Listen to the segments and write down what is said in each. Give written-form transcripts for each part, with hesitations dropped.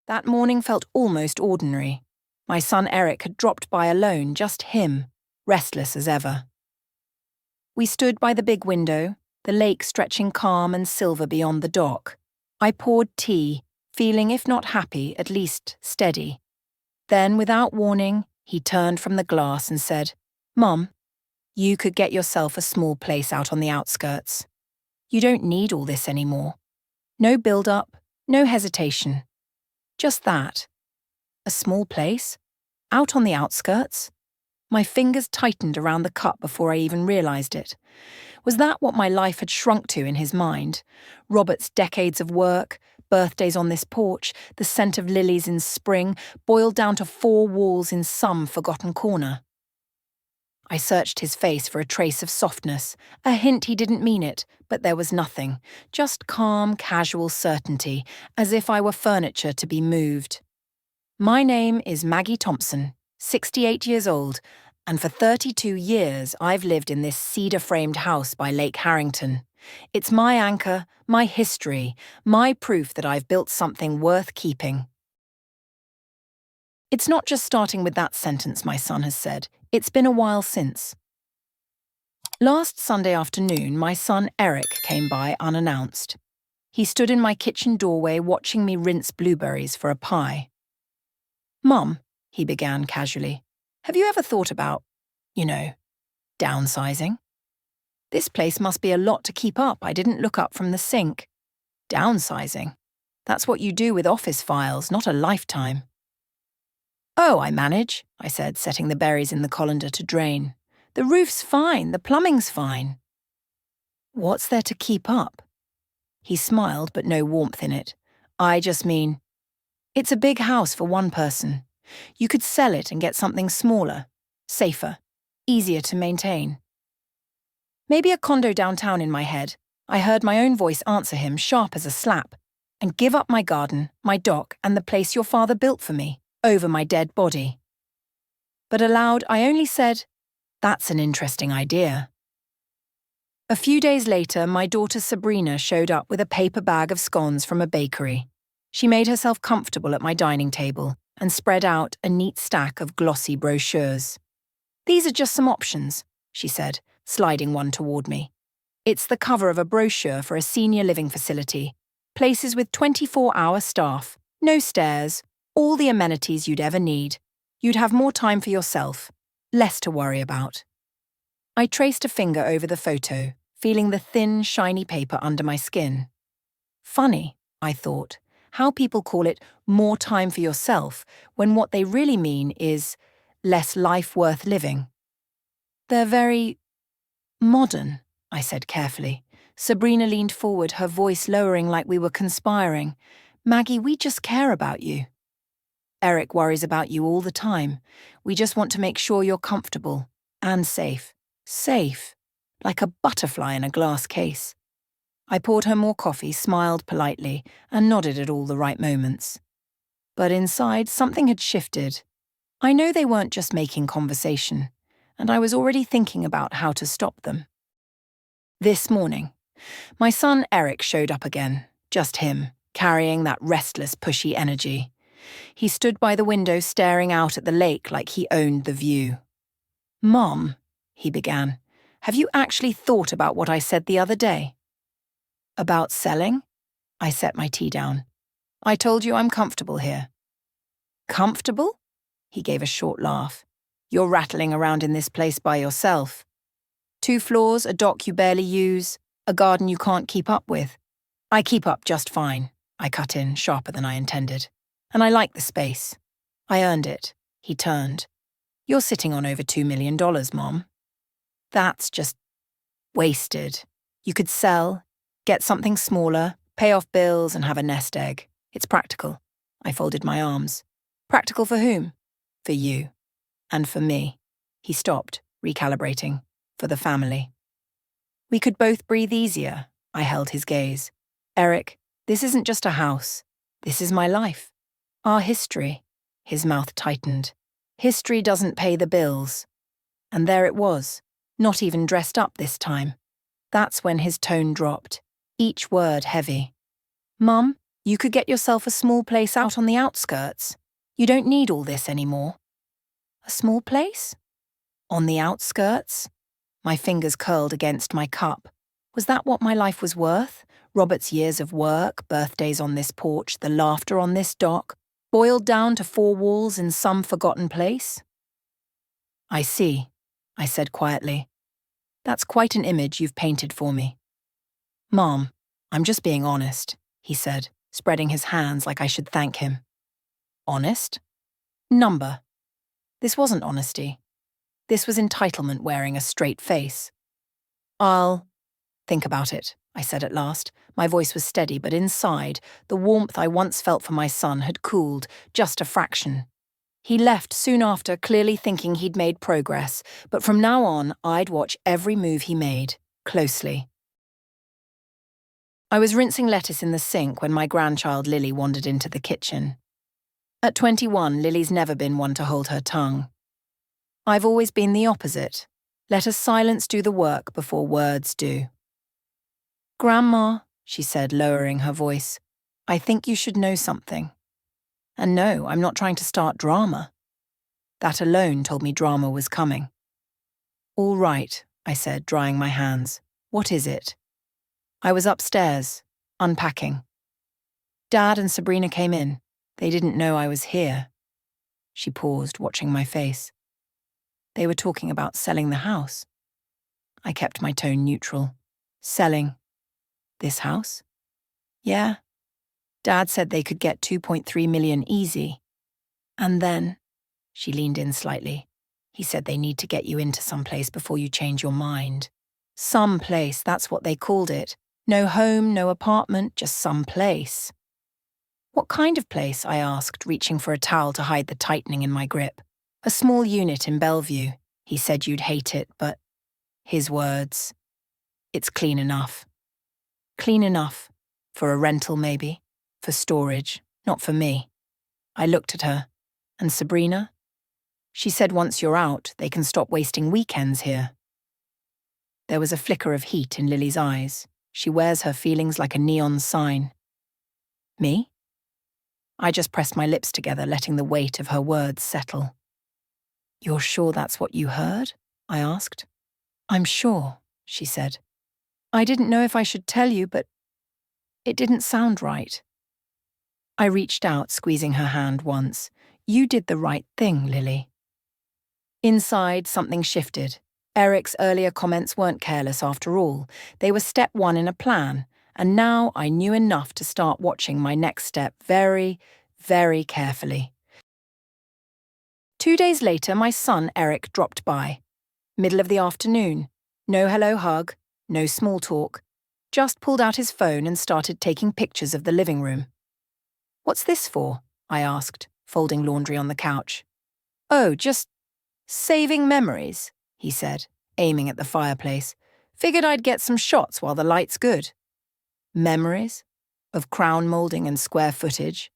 That morning felt almost ordinary. My son Eric had dropped by alone, just him, restless as ever. We stood by the big window, the lake stretching calm and silver beyond the dock. I poured tea, feeling if not happy, at least steady. Then, without warning, he turned from the glass and said, "Mum, you could get yourself a small place out on the outskirts. You don't need all this anymore. No build-up, no hesitation. Just that. A small place? Out on the outskirts?" My fingers tightened around the cup before I even realised it. Was that what my life had shrunk to in his mind? Robert's decades of work, birthdays on this porch, the scent of lilies in spring, boiled down to 4 walls in some forgotten corner. I searched his face for a trace of softness, a hint he didn't mean it, but there was nothing, just calm, casual certainty, as if I were furniture to be moved. "My name is Maggie Thompson, 68 years old, and for 32 years I've lived in this cedar-framed house by Lake Harrington. It's my anchor, my history, my proof that I've built something worth keeping." It's not just starting with that sentence, my son has said. It's been a while since. Last Sunday afternoon, my son Eric came by unannounced. He stood in my kitchen doorway watching me rinse blueberries for a pie. "Mum," he began casually, "have you ever thought about, downsizing? This place must be a lot to keep up. I didn't look up from the sink. Downsizing? That's what you do with office files, not a lifetime." "Oh, I manage," I said, setting the berries in the colander to drain. "The roof's fine, the plumbing's fine." "What's there to keep up?" He smiled, but no warmth in it. "I just mean, it's a big house for one person. You could sell it and get something smaller, safer, easier to maintain." Maybe a condo downtown in my head. I heard my own voice answer him, sharp as a slap. "And give up my garden, my dock, and the place your father built for me, over my dead body." But aloud, I only said, "That's an interesting idea." A few days later, my daughter Sabrina showed up with a paper bag of scones from a bakery. She made herself comfortable at my dining table and spread out a neat stack of glossy brochures. "These are just some options," she said, sliding one toward me. "It's the cover of a brochure for a senior living facility. Places with 24-hour staff, no stairs, all the amenities you'd ever need. You'd have more time for yourself, less to worry about." I traced a finger over the photo, feeling the thin, shiny paper under my skin. Funny, I thought, how people call it more time for yourself when what they really mean is less life worth living. "They're very modern," I said carefully. Sabrina leaned forward, her voice lowering like we were conspiring. "Maggie, we just care about you. Eric worries about you all the time. We just want to make sure you're comfortable and safe. Safe, like a butterfly in a glass case." I poured her more coffee, smiled politely, and nodded at all the right moments. But inside, something had shifted. I know they weren't just making conversation, and I was already thinking about how to stop them. This morning, my son Eric showed up again, just him, carrying that restless, pushy energy. He stood by the window staring out at the lake like he owned the view. "Mom," he began, "have you actually thought about what I said the other day?" "About selling?" I set my tea down. "I told you I'm comfortable here." "Comfortable?" He gave a short laugh. "You're rattling around in this place by yourself. 2 floors, a dock you barely use, a garden you can't keep up with." "I keep up just fine," I cut in, sharper than I intended. "And I like the space. I earned it." He turned. "You're sitting on over $2 million, Mom. That's just wasted. You could sell, get something smaller, pay off bills and have a nest egg. It's practical." I folded my arms. "Practical for whom?" "For you. And for me." He stopped, recalibrating. "For the family." We could both breathe easier. I held his gaze. "Eric, this isn't just a house. This is my life. Our history." His mouth tightened. "History doesn't pay the bills." And there it was, not even dressed up this time. That's when his tone dropped, each word heavy. "Mum, You could get yourself a small place out on the outskirts. You don't need all this anymore. A small place? On the outskirts? My fingers curled against my cup. Was that what my life was worth? Robert's years of work, birthdays on this porch, the laughter on this dock, boiled down to 4 walls in some forgotten place? I see, I said quietly. That's quite an image you've painted for me. Mom, I'm just being honest, he said, spreading his hands like I should thank him. Honest? Number. This wasn't honesty. This was entitlement wearing a straight face. I'll think about it, I said at last. My voice was steady, but inside, the warmth I once felt for my son had cooled just a fraction. He left soon after, clearly thinking he'd made progress, but from now on, I'd watch every move he made, closely. I was rinsing lettuce in the sink when my grandchild Lily wandered into the kitchen. At 21, Lily's never been one to hold her tongue. I've always been the opposite. Let us silence do the work before words do. Grandma, she said, lowering her voice, I think you should know something. And no, I'm not trying to start drama. That alone told me drama was coming. All right, I said, drying my hands. What is it? I was upstairs, unpacking. Dad and Sabrina came in. They didn't know I was here. She paused, watching my face. They were talking about selling the house. I kept my tone neutral. Selling this house? Yeah. Dad said they could get 2.3 million easy. And then, she leaned in slightly, he said they need to get you into some place before you change your mind. Some place, that's what they called it. No home, no apartment, just some place. What kind of place? I asked, reaching for a towel to hide the tightening in my grip. A small unit in Bellevue. He said you'd hate it, but his words. It's clean enough. Clean enough. For a rental, maybe. For storage, not for me. I looked at her. And Sabrina? She said once you're out, they can stop wasting weekends here. There was a flicker of heat in Lily's eyes. She wears her feelings like a neon sign. Me? I just pressed my lips together, letting the weight of her words settle. You're sure that's what you heard? I asked. I'm sure, she said. I didn't know if I should tell you, but it didn't sound right. I reached out, squeezing her hand once. You did the right thing, Lily. Inside, something shifted. Eric's earlier comments weren't careless after all. They were step 1 in a plan, and now I knew enough to start watching my next step very, very carefully. 2 days later, my son Eric dropped by. Middle of the afternoon. No hello hug, no small talk. Just pulled out his phone and started taking pictures of the living room. What's this for? I asked, folding laundry on the couch. Oh, just saving memories, he said, aiming at the fireplace. Figured I'd get some shots while the light's good. Memories? Of crown molding and square footage?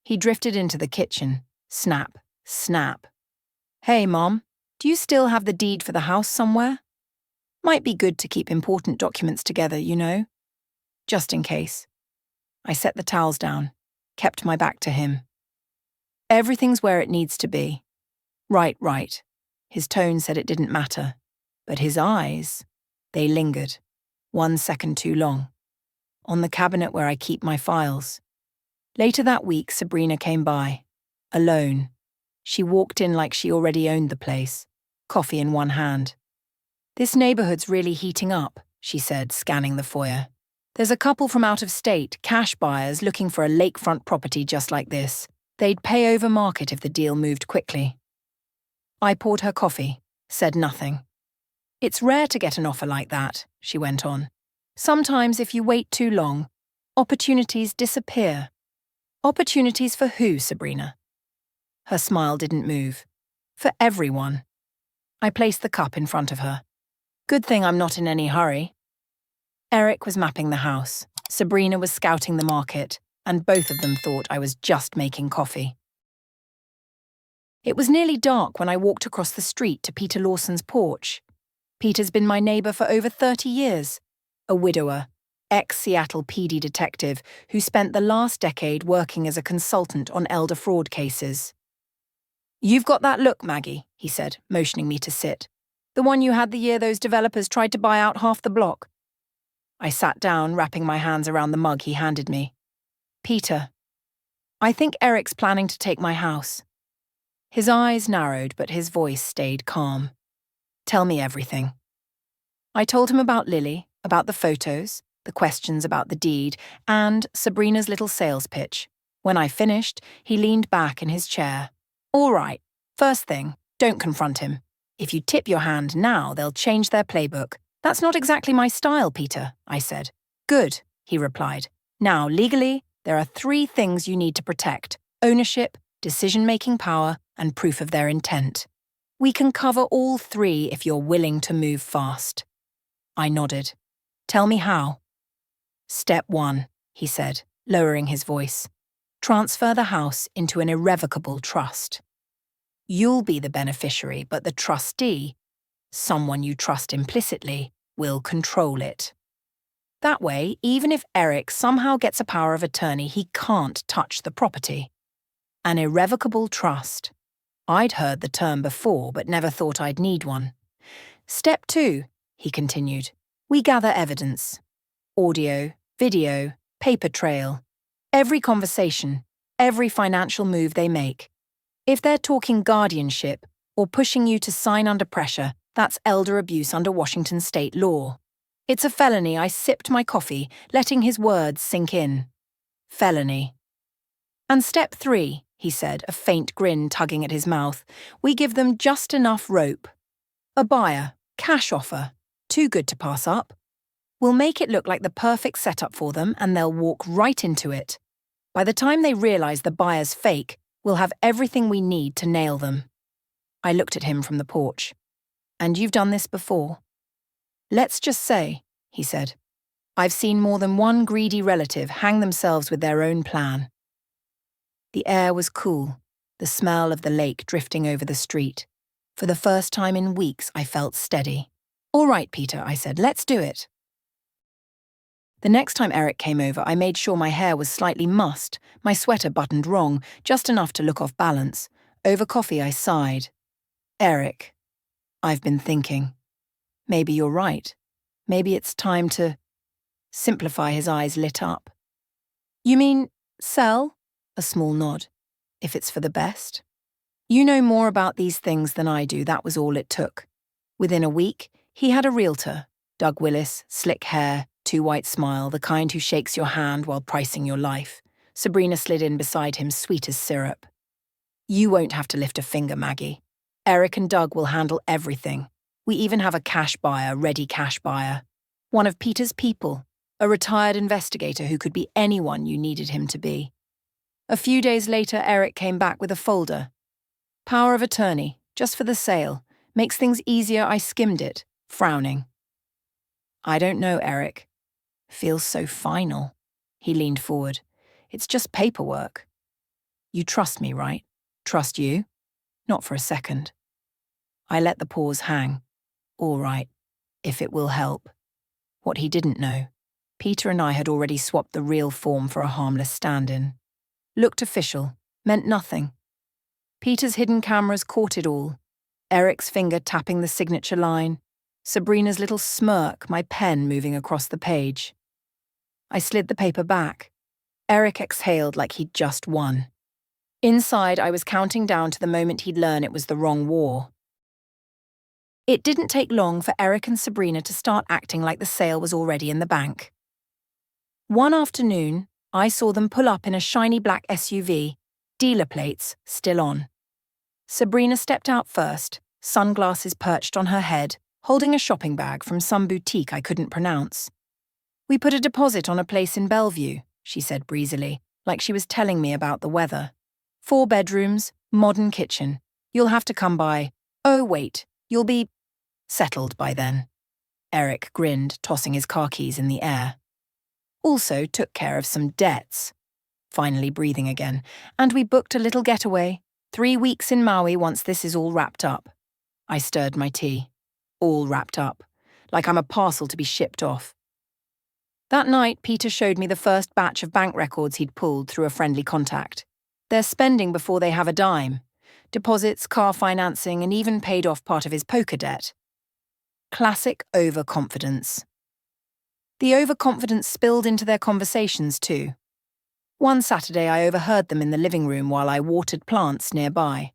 He drifted into the kitchen. Snap, snap. Hey, Mom, do you still have the deed for the house somewhere? Might be good to keep important documents together, you know? Just in case. I set the towels down, kept my back to him. Everything's where it needs to be. Right. His tone said it didn't matter. But his eyes, they lingered. 1 second too long. On the cabinet where I keep my files. Later that week, Sabrina came by. Alone. She walked in like she already owned the place. Coffee in one hand. This neighborhood's really heating up, she said, scanning the foyer. There's a couple from out of state, cash buyers looking for a lakefront property just like this. They'd pay over market if the deal moved quickly. I poured her coffee, said nothing. It's rare to get an offer like that, she went on. Sometimes if you wait too long, opportunities disappear. Opportunities for who, Sabrina? Her smile didn't move. For everyone. I placed the cup in front of her. Good thing I'm not in any hurry. Eric was mapping the house. Sabrina was scouting the market, and both of them thought I was just making coffee. It was nearly dark when I walked across the street to Peter Lawson's porch. Peter's been my neighbour for over 30 years. A widower, ex-Seattle PD detective who spent the last decade working as a consultant on elder fraud cases. "You've got that look, Maggie," he said, motioning me to sit. "The one you had the year those developers tried to buy out half the block." I sat down, wrapping my hands around the mug he handed me. "Peter, I think Eric's planning to take my house." His eyes narrowed, but his voice stayed calm. "Tell me everything." I told him about Lily, about the photos, the questions about the deed, and Sabrina's little sales pitch. When I finished, he leaned back in his chair. "All right, first thing, don't confront him. If you tip your hand now, they'll change their playbook." "That's not exactly my style, Peter," I said. "Good," he replied. "Now, legally, there are 3 things you need to protect: ownership, decision-making power, and proof of their intent. We can cover all 3 if you're willing to move fast." I nodded. "Tell me how." "Step 1, he said, lowering his voice. "Transfer the house into an irrevocable trust. You'll be the beneficiary, but the trustee, someone you trust implicitly, will control it. That way, even if Eric somehow gets a power of attorney, he can't touch the property. An irrevocable trust. I'd heard the term before, but never thought I'd need one. Step 2, he continued. We gather evidence. Audio, video, paper trail. Every conversation, every financial move they make. If they're talking guardianship or pushing you to sign under pressure, that's elder abuse under Washington state law. It's a felony. I sipped my coffee, letting his words sink in. Felony. And step 3, he said, a faint grin tugging at his mouth. We give them just enough rope. A buyer, cash offer, too good to pass up. We'll make it look like the perfect setup for them and they'll walk right into it. By the time they realize the buyer's fake, we'll have everything we need to nail them. I looked at him from the porch. And you've done this before? Let's just say, he said, I've seen more than one greedy relative hang themselves with their own plan. The air was cool, the smell of the lake drifting over the street. For the first time in weeks, I felt steady. All right, Peter, I said, let's do it. The next time Eric came over, I made sure my hair was slightly mussed, my sweater buttoned wrong, just enough to look off balance. Over coffee, I sighed. Eric, I've been thinking. Maybe you're right. Maybe it's time to... Simplify. His eyes lit up. You mean sell? A small nod. If it's for the best. You know more about these things than I do, that was all it took. Within a week, he had a realtor, Doug Willis, slick hair, too white smile, the kind who shakes your hand while pricing your life. Sabrina slid in beside him, sweet as syrup. You won't have to lift a finger, Maggie. Eric and Doug will handle everything. We even have a cash buyer, ready cash buyer. One of Peter's people, a retired investigator who could be anyone you needed him to be. A few days later, Eric came back with a folder. Power of attorney, just for the sale. Makes things easier. I skimmed it, frowning. I don't know, Eric. Feels so final. He leaned forward. It's just paperwork. You trust me, right? Trust you? Not for a second. I let the pause hang. All right, if it will help. What he didn't know, Peter and I had already swapped the real form for a harmless stand-in. Looked official, meant nothing. Peter's hidden cameras caught it all. Eric's finger tapping the signature line. Sabrina's little smirk, my pen moving across the page. I slid the paper back. Eric exhaled like he'd just won. Inside, I was counting down to the moment he'd learn it was the wrong war. It didn't take long for Eric and Sabrina to start acting like the sale was already in the bank. One afternoon, I saw them pull up in a shiny black SUV, dealer plates still on. Sabrina stepped out first, sunglasses perched on her head, holding a shopping bag from some boutique I couldn't pronounce. We put a deposit on a place in Bellevue, she said breezily, like she was telling me about the weather. 4 bedrooms, modern kitchen. You'll have to come by. Oh, wait, you'll be settled by then. Eric grinned, tossing his car keys in the air. Also took care of some debts. Finally breathing again. And we booked a little getaway. 3 weeks in Maui once this is all wrapped up. I stirred my tea. All wrapped up. Like I'm a parcel to be shipped off. That night, Peter showed me the first batch of bank records he'd pulled through a friendly contact. They're spending before they have a dime. Deposits, car financing, and even paid off part of his poker debt. Classic overconfidence. The overconfidence spilled into their conversations too. One Saturday I overheard them in the living room while I watered plants nearby.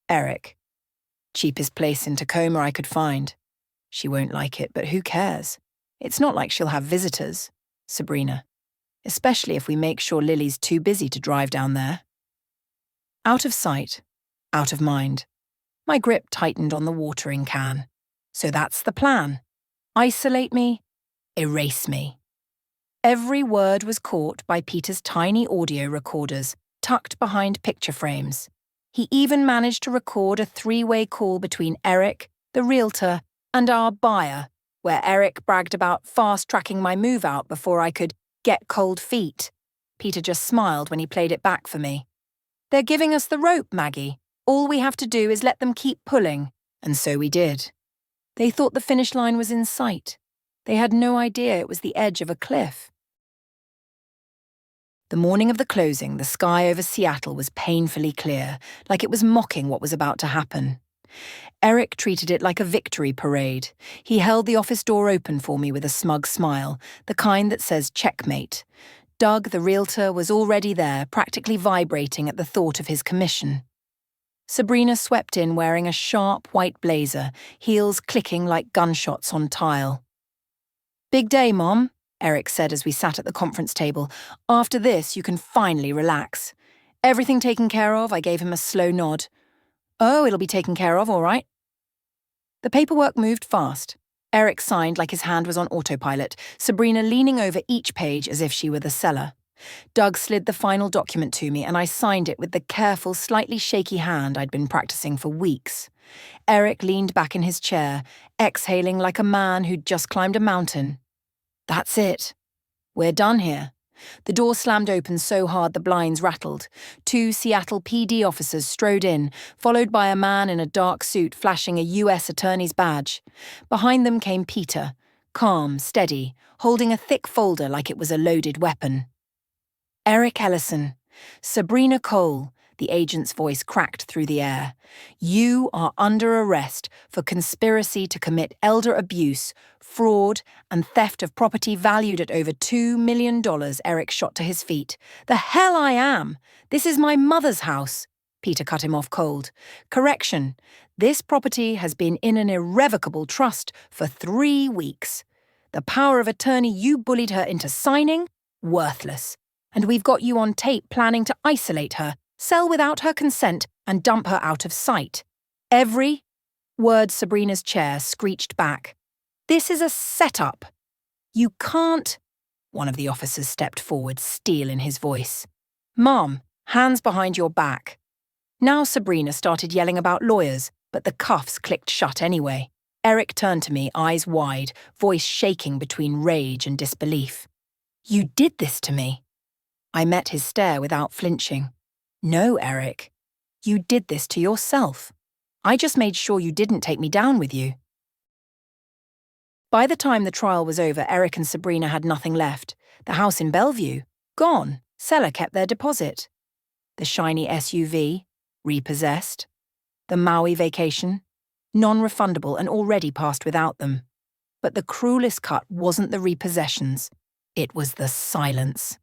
Eric. Cheapest place in Tacoma I could find. She won't like it, but who cares? It's not like she'll have visitors. Sabrina. Especially if we make sure Lily's too busy to drive down there. Out of sight, out of mind. My grip tightened on the watering can. So that's the plan. Isolate me, erase me. Every word was caught by Peter's tiny audio recorders, tucked behind picture frames. He even managed to record a three-way call between Eric, the realtor, and our buyer, where Eric bragged about fast-tracking my move-out before I could get cold feet. Peter just smiled when he played it back for me. They're giving us the rope, Maggie. All we have to do is let them keep pulling. And so we did. They thought the finish line was in sight. They had no idea it was the edge of a cliff. The morning of the closing, the sky over Seattle was painfully clear, like it was mocking what was about to happen. Eric treated it like a victory parade. He held the office door open for me with a smug smile, the kind that says checkmate. Doug, the realtor, was already there, practically vibrating at the thought of his commission. Sabrina swept in wearing a sharp white blazer, heels clicking like gunshots on tile. "Big day, Mom," Eric said as we sat at the conference table. "After this, you can finally relax." "Everything taken care of?" I gave him a slow nod. "Oh, it'll be taken care of, all right." The paperwork moved fast. Eric signed like his hand was on autopilot, Sabrina leaning over each page as if she were the seller. Doug slid the final document to me and I signed it with the careful, slightly shaky hand I'd been practicing for weeks. Eric leaned back in his chair, exhaling like a man who'd just climbed a mountain. "That's it. We're done here." The door slammed open so hard the blinds rattled. 2 Seattle PD officers strode in, followed by a man in a dark suit flashing a U.S. attorney's badge. Behind them came Peter, calm, steady, holding a thick folder like it was a loaded weapon. "Eric Ellison, Sabrina Cole," the agent's voice cracked through the air. "You are under arrest for conspiracy to commit elder abuse, fraud, and theft of property valued at over $2 million, Eric shot to his feet. "The hell I am! This is my mother's house," Peter cut him off cold. "Correction, this property has been in an irrevocable trust for 3 weeks. The power of attorney you bullied her into signing? Worthless. And we've got you on tape planning to isolate her, sell without her consent, and dump her out of sight. Every word." Sabrina's chair screeched back. "This is a setup. You can't—" One of the officers stepped forward, steel in his voice. "Mom, hands behind your back." Now Sabrina started yelling about lawyers, but the cuffs clicked shut anyway. Eric turned to me, eyes wide, voice shaking between rage and disbelief. "You did this to me." I met his stare without flinching. "No, Eric. You did this to yourself. I just made sure you didn't take me down with you." By the time the trial was over, Eric and Sabrina had nothing left. The house in Bellevue, gone. Seller kept their deposit. The shiny SUV, repossessed. The Maui vacation, non-refundable and already passed without them. But the cruelest cut wasn't the repossessions. It was the silence.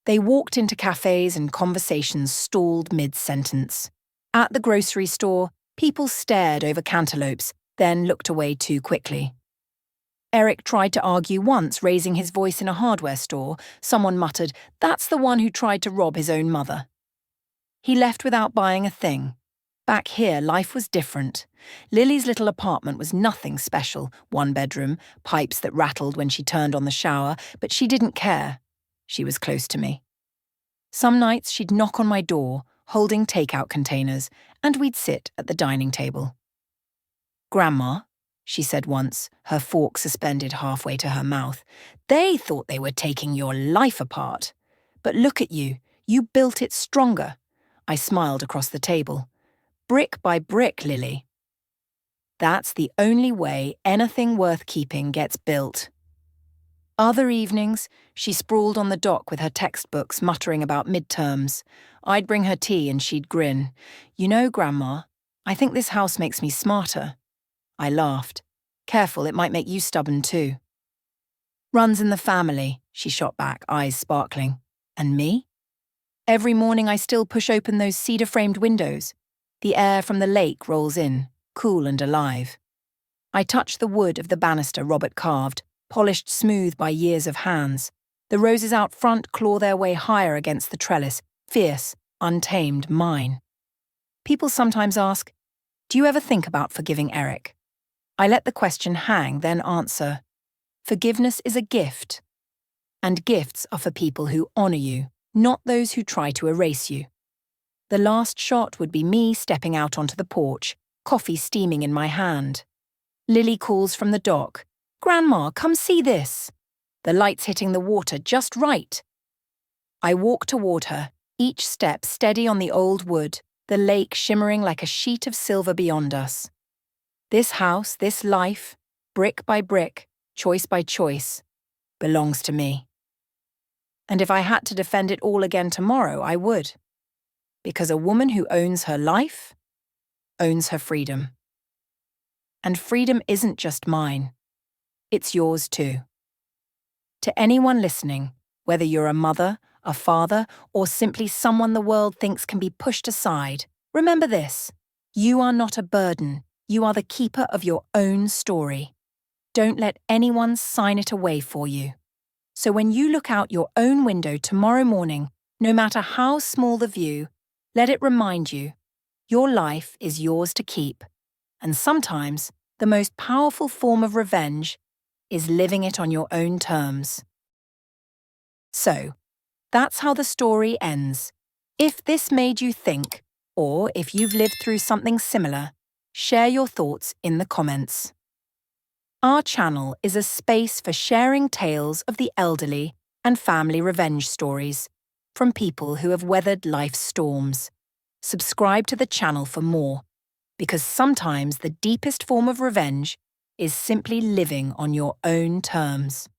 They walked into cafes and conversations stalled mid-sentence. At the grocery store, people stared over cantaloupes, then looked away too quickly. Eric tried to argue once, raising his voice in a hardware store. Someone muttered, "That's the one who tried to rob his own mother." He left without buying a thing. Back here, life was different. Lily's little apartment was nothing special, 1 bedroom, pipes that rattled when she turned on the shower, but she didn't care. She was close to me. Some nights she'd knock on my door, holding takeout containers, and we'd sit at the dining table. "Grandma," she said once, her fork suspended halfway to her mouth, "they thought they were taking your life apart. But look at you, you built it stronger." I smiled across the table. "Brick by brick, Lily." That's the only way anything worth keeping gets built. Other evenings, she sprawled on the dock with her textbooks muttering about midterms. I'd bring her tea and she'd grin. "You know, Grandma, I think this house makes me smarter." I laughed. "Careful, it might make you stubborn too." "Runs in the family," she shot back, eyes sparkling. "And me? Every morning I still push open those cedar-framed windows. The air from the lake rolls in, cool and alive. I touch the wood of the banister Robert carved, polished smooth by years of hands. The roses out front claw their way higher against the trellis, fierce, untamed, mine. People sometimes ask, "Do you ever think about forgiving Eric?" I let the question hang, then answer, "Forgiveness is a gift. And gifts are for people who honor you, not those who try to erase you." The last shot would be me stepping out onto the porch, coffee steaming in my hand. Lily calls from the dock, "Grandma, come see this." The light's hitting the water just right. I walk toward her, each step steady on the old wood, the lake shimmering like a sheet of silver beyond us. This house, this life, brick by brick, choice by choice, belongs to me. And if I had to defend it all again tomorrow, I would. Because a woman who owns her life, owns her freedom. And freedom isn't just mine. It's yours too. To anyone listening, whether you're a mother, a father, or simply someone the world thinks can be pushed aside, remember this: you are not a burden. You are the keeper of your own story. Don't let anyone sign it away for you. So when you look out your own window tomorrow morning, no matter how small the view, let it remind you, your life is yours to keep. And sometimes, the most powerful form of revenge is living it on your own terms. So, that's how the story ends. If this made you think, or if you've lived through something similar, share your thoughts in the comments. Our channel is a space for sharing tales of the elderly and family revenge stories from people who have weathered life's storms. Subscribe to the channel for more, because sometimes the deepest form of revenge is simply living on your own terms.